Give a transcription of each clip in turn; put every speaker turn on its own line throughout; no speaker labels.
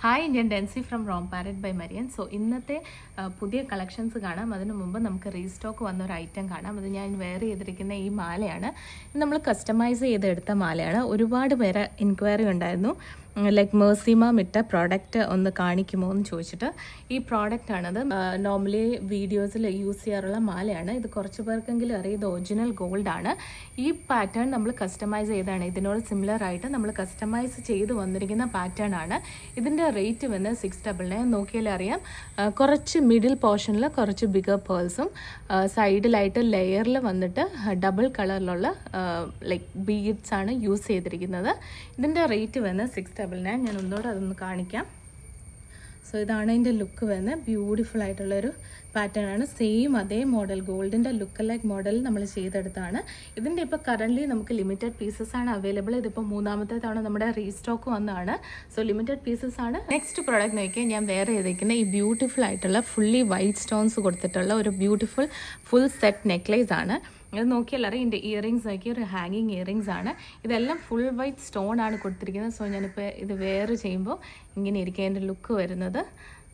Hi, ഞാൻ Dency from Rome Parrot by Marian. So ഇന്നത്തെ പുതിയ കളക്ഷൻസ് കാണാം. അതിന് മുമ്പ് നമുക്ക് റീസ്റ്റോക്ക് വന്ന ഒരു ഐറ്റം കാണാം. അത് ഞാൻ വെയർ ചെയ്തിരിക്കുന്ന ഈ മാലയാണ്. നമ്മൾ കസ്റ്റമൈസ് ചെയ്തെടുത്ത മാലയാണ്. ഒരുപാട് പേര് എൻക്വയറി ഉണ്ടായിരുന്നു, ലൈക്ക് മേഴ്സിമാം ഇട്ട പ്രോഡക്റ്റ് ഒന്ന് കാണിക്കുമോ എന്ന് ചോദിച്ചിട്ട്. ഈ പ്രോഡക്റ്റാണത്. നോർമലി വീഡിയോസിൽ യൂസ് ചെയ്യാറുള്ള മാലയാണ്. ഇത് കുറച്ച് പേർക്കെങ്കിലും അറിയാം, ഇത് ഒറിജിനൽ ഗോൾഡ് ആണ്. ഈ പാറ്റേൺ നമ്മൾ കസ്റ്റമൈസ് ചെയ്താണ്. ഇതിനോട് സിമിലർ ആയിട്ട് നമ്മൾ കസ്റ്റമൈസ് ചെയ്ത് വന്നിരിക്കുന്ന പാറ്റേൺ ആണ്. ഇതിൻ്റെ റേറ്റ് വന്ന് 699. നോക്കിയാൽ അറിയാം, കുറച്ച് മിഡിൽ പോർഷനിൽ കുറച്ച് ബിഗർ പേൾസും സൈഡിലായിട്ട് ലെയറിൽ വന്നിട്ട് ഡബിൾ കളറിലുള്ള ലൈക്ക് ബീഡ്സ് ആണ് യൂസ് ചെയ്തിരിക്കുന്നത്. ഇതിൻ്റെ റേറ്റ് വന്ന് 699. ഞാൻ ഒന്നുകൂടെ അതൊന്ന് കാണിക്കാം. സോ ഇതാണ് ഇതിൻ്റെ ലുക്ക് വരുന്നത്. ബ്യൂട്ടിഫുൾ ആയിട്ടുള്ളൊരു പാറ്റേൺ ആണ്. സെയിം അതേ മോഡൽ, ഗോൾഡിൻ്റെ ലുക്ക് ലൈക്ക് മോഡൽ നമ്മൾ ചെയ്തെടുത്താണ്. ഇതിൻ്റെ ഇപ്പോൾ കറൻ്റ്ലി നമുക്ക് ലിമിറ്റഡ് പീസസ് ആണ് അവൈലബിൾ. ഇതിപ്പോൾ മൂന്നാമത്തെ തവണ നമ്മുടെ റീസ്റ്റോക്ക് വന്നതാണ്. സോ ലിമിറ്റഡ് പീസസ് ആണ്. നെക്സ്റ്റ് പ്രോഡക്റ്റ് നോക്കിയാൽ ഞാൻ വേറെ ചെയ്തിരിക്കുന്ന ഈ ബ്യൂട്ടിഫുൾ ആയിട്ടുള്ള ഫുള്ളി വൈറ്റ് സ്റ്റോൺസ് കൊടുത്തിട്ടുള്ള ഒരു ബ്യൂട്ടിഫുൾ ഫുൾ സെറ്റ് നെക്ലേസ് ആണ്. ഇത് നോക്കിയാൽ അറിയാം, ഇതിൻ്റെ ഇയറിങ്സ് നോക്കി ഒരു ഹാങ്ങിങ് ഇയറിങ്സ് ആണ്. ഇതെല്ലാം ഫുൾ വൈറ്റ് സ്റ്റോൺ ആണ് കൊടുത്തിരിക്കുന്നത്. സോ ഞാനിപ്പോൾ ഇത് വെയർ ചെയ്യുമ്പോൾ ഇങ്ങനെ ഇരിക്കും അതിൻ്റെ ലുക്ക് വരുന്നത്.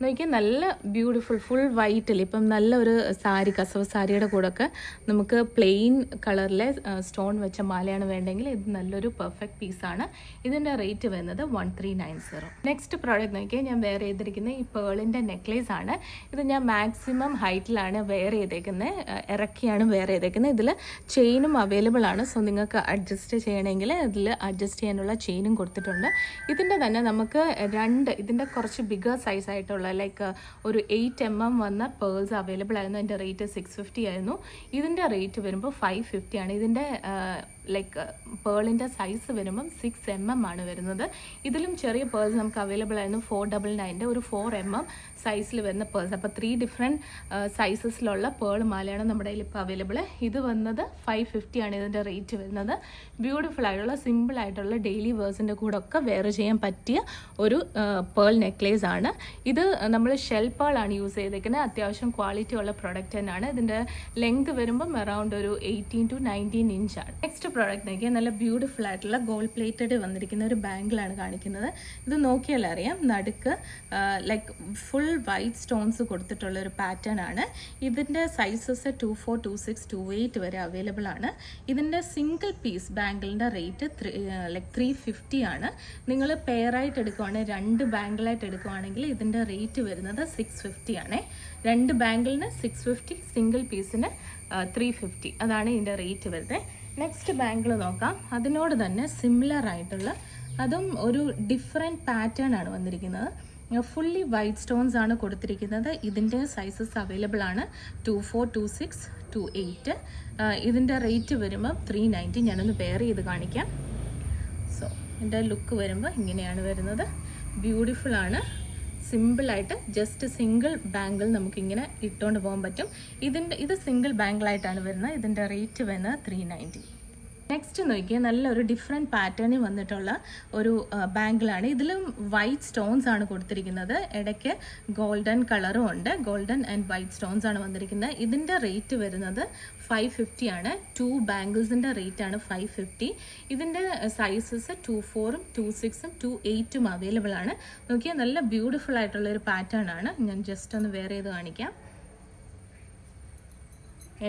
നോക്കിയാൽ നല്ല ബ്യൂട്ടിഫുൾ ഫുൾ വൈറ്റിൽ ഇപ്പം നല്ല ഒരു സാരി, കസവ് സാരിയുടെ കൂടെയൊക്കെ നമുക്ക് പ്ലെയിൻ കളറിലെ സ്റ്റോൺ വെച്ച മാലയാണ് വേണ്ടെങ്കിൽ ഇത് നല്ലൊരു പെർഫെക്റ്റ് പീസാണ്. ഇതിൻ്റെ റേറ്റ് വരുന്നത് 1390. നെക്സ്റ്റ് പ്രോഡക്റ്റ് നോക്കിയാൽ ഞാൻ വെയർ ചെയ്തിരിക്കുന്ന ഈ പേളിൻ്റെ നെക്ലേസ് ആണ്. ഇത് ഞാൻ മാക്സിമം ഹൈറ്റിലാണ് വെയർ ചെയ്തേക്കുന്നത്, ഇറക്കിയാണ് വെയർ ചെയ്തേക്കുന്നത്. ഇതിൽ ചെയിനും അവൈലബിൾ ആണ്. സോ നിങ്ങൾക്ക് അഡ്ജസ്റ്റ് ചെയ്യണമെങ്കിൽ ഇതിൽ അഡ്ജസ്റ്റ് ചെയ്യാനുള്ള ചെയിനും കൊടുത്തിട്ടുണ്ട്. ഇതിൻ്റെ തന്നെ നമുക്ക് ഇതിൻ്റെ കുറച്ച് ബിഗർ സൈസ് ആയിട്ടുള്ള ലൈക്ക് ഒരു 8 mm വന്ന പേൾസ് അവൈലബിൾ ആയിരുന്നു. അതിൻ്റെ റേറ്റ് 650 ആയിരുന്നു. ഇതിൻ്റെ റേറ്റ് വരുമ്പോൾ 550 ആണ്. ഇതിൻ്റെ ലൈക്ക് പേളിൻ്റെ സൈസ് വരുമ്പം 6 mm ആണ് വരുന്നത്. ഇതിലും ചെറിയ പേൾസ് നമുക്ക് അവൈലബിൾ ആയിരുന്നു. 499 ഒരു 4 mm സൈസിൽ വരുന്ന പേൾസ്. അപ്പോൾ 3 ഡിഫറെൻറ്റ് സൈസസിലുള്ള പേൾ മാലയാണ് നമ്മുടെ കയ്യിൽ ഇപ്പോൾ അവൈലബിൾ. ഇത് വന്നത് 550 ആണ് ഇതിൻ്റെ റേറ്റ് വരുന്നത്. ബ്യൂട്ടിഫുൾ ആയിട്ടുള്ള സിമ്പിൾ ആയിട്ടുള്ള ഡെയിലി വേഴ്സിൻ്റെ കൂടെ ഒക്കെ വെയർ ചെയ്യാൻ പറ്റിയ ഒരു പേൾ നെക്ലേസ് ആണ്. ഇത് നമ്മൾ ഷെൽ പേളാണ് യൂസ് ചെയ്തേക്കുന്നത്. അത്യാവശ്യം ക്വാളിറ്റി ഉള്ള പ്രൊഡക്റ്റ് തന്നെയാണ്. ഇതിൻ്റെ ലെങ്ത് വരുമ്പം അറൗണ്ട് ഒരു 18 to 19 ഇഞ്ചാണ്. നെക്സ്റ്റ് പ്രോഡക്റ്റ് നോക്കിയാൽ നല്ല ബ്യൂട്ടിഫുൾ ആയിട്ടുള്ള ഗോൾഡ് പ്ലേറ്റഡ് വന്നിരിക്കുന്ന ഒരു ബാങ്കിളാണ് കാണിക്കുന്നത്. ഇത് നോക്കിയാൽ അറിയാം, നടുക്ക് ലൈക്ക് ഫുൾ വൈറ്റ് സ്റ്റോൺസ് കൊടുത്തിട്ടുള്ള ഒരു പാറ്റേൺ ആണ്. ഇതിൻ്റെ സൈസസ് 24, 26, 28 വരെ അവൈലബിൾ ആണ്. ഇതിൻ്റെ സിംഗിൾ പീസ് ബാങ്കിളിൻ്റെ റേറ്റ് ലൈക്ക് 350 ആണ്. നിങ്ങൾ പെയറായിട്ട് എടുക്കുവാണെങ്കിൽ, 2 ബാങ്കിളായിട്ട് എടുക്കുവാണെങ്കിൽ ഇതിൻ്റെ റേറ്റ് വരുന്നത് 650 ആണ്. 2 ബാങ്കിളിന് 650, സിംഗിൾ പീസിന് 350. അതാണ് ഇതിൻ്റെ റേറ്റ് വരുന്നത്. നെക്സ്റ്റ് ബാങ്കിൾ നോക്കാം. അതിനോട് തന്നെ സിമിലർ ആയിട്ടുള്ള, അതും ഒരു ഡിഫറെൻറ്റ് പാറ്റേൺ ആണ് വന്നിരിക്കുന്നത്. ഫുള്ളി വൈറ്റ് സ്റ്റോൺസ് ആണ് കൊടുത്തിരിക്കുന്നത്. ഇതിൻ്റെ സൈസസ് അവൈലബിൾ ആണ് 24, 26, 28. ഇതിൻ്റെ റേറ്റ് വരുമ്പോൾ 390. ഞാനൊന്ന് പെയർ ചെയ്ത് കാണിക്കാം. സോ ഇതിൻ്റെ ലുക്ക് വരുമ്പോൾ ഇങ്ങനെയാണ് വരുന്നത്. ബ്യൂട്ടിഫുൾ ആണ്. സിമ്പിളായിട്ട് ജസ്റ്റ് സിംഗിൾ ബാങ്കിൾ നമുക്കിങ്ങനെ ഇട്ടുകൊണ്ട് പോകാൻ പറ്റും. ഇത് സിംഗിൾ ബാങ്കിളായിട്ടാണ് വരുന്നത്. ഇതിൻ്റെ റേറ്റ് വരുന്നത് 390. നെക്സ്റ്റ് നോക്കിയാൽ നല്ലൊരു ഡിഫറെൻറ്റ് പാറ്റേണിൽ വന്നിട്ടുള്ള ഒരു ബാങ്കിളാണ്. ഇതിലും വൈറ്റ് സ്റ്റോൺസ് ആണ് കൊടുത്തിരിക്കുന്നത്. ഇടയ്ക്ക് ഗോൾഡൻ കളറും ഉണ്ട്. ഗോൾഡൻ ആൻഡ് വൈറ്റ് സ്റ്റോൺസ് ആണ് വന്നിരിക്കുന്നത്. ഇതിൻ്റെ റേറ്റ് വരുന്നത് 550 ആണ്. 2 ബാങ്കിൾസിൻ്റെ റേറ്റ് ആണ് 550. ഇതിൻ്റെ സൈസസ് 24, 26, 28 അവൈലബിൾ ആണ്. നോക്കിയാൽ നല്ല ബ്യൂട്ടിഫുൾ ആയിട്ടുള്ള ഒരു പാറ്റേൺ ആണ്. ഞാൻ ജസ്റ്റ് ഒന്ന് വെയർ ചെയ്ത് കാണിക്കാം.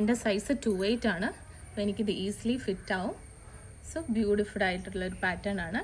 എൻ്റെ സൈസ് 28 ആണ്. അപ്പോൾ എനിക്കിത് ഈസിലി ഫിറ്റ് ആവും. സോ ബ്യൂട്ടിഫുൾ ആയിട്ടുള്ളൊരു പാറ്റേൺ ആണ്.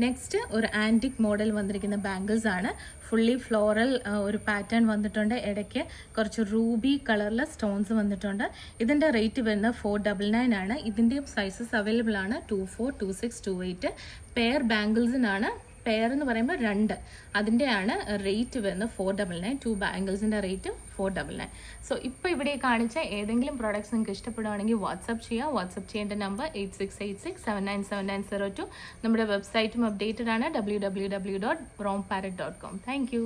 നെക്സ്റ്റ് ഒരു ആൻറ്റിക് മോഡൽ വന്നിരിക്കുന്ന ബാങ്കിൾസ് ആണ്. ഫുള്ളി ഫ്ലോറൽ ഒരു പാറ്റേൺ വന്നിട്ടുണ്ട്. ഇടയ്ക്ക് കുറച്ച് റൂബി കളറിലെ സ്റ്റോൺസ് വന്നിട്ടുണ്ട്. ഇതിൻ്റെ റേറ്റ് വരുന്നത് 499 ആണ്. ഇതിൻ്റെയും സൈസസ് അവൈലബിൾ ആണ് 24, 26, 28. പെയർ ബാങ്കിൾസിനാണ്. പെയർ എന്ന് പറയുമ്പോൾ 2, അതിൻ്റെയാണ് റേറ്റ് വരുന്നത് 499. 2 ബാങ്കിൾസിൻ്റെ റേറ്റ് 499. സോ ഇപ്പോൾ ഇവിടെ കാണിച്ച ഏതെങ്കിലും പ്രോഡക്ട്സ് നിങ്ങൾക്ക് ഇഷ്ടപ്പെടുകയാണെങ്കിൽ വാട്സപ്പ് ചെയ്യുക. വാട്സപ്പ് ചെയ്യേണ്ട നമ്പർ 8686797902. നമ്മുടെ വെബ്സൈറ്റും അപ്ഡേറ്റഡ് ആണ്, www.romparat.com. Thank you.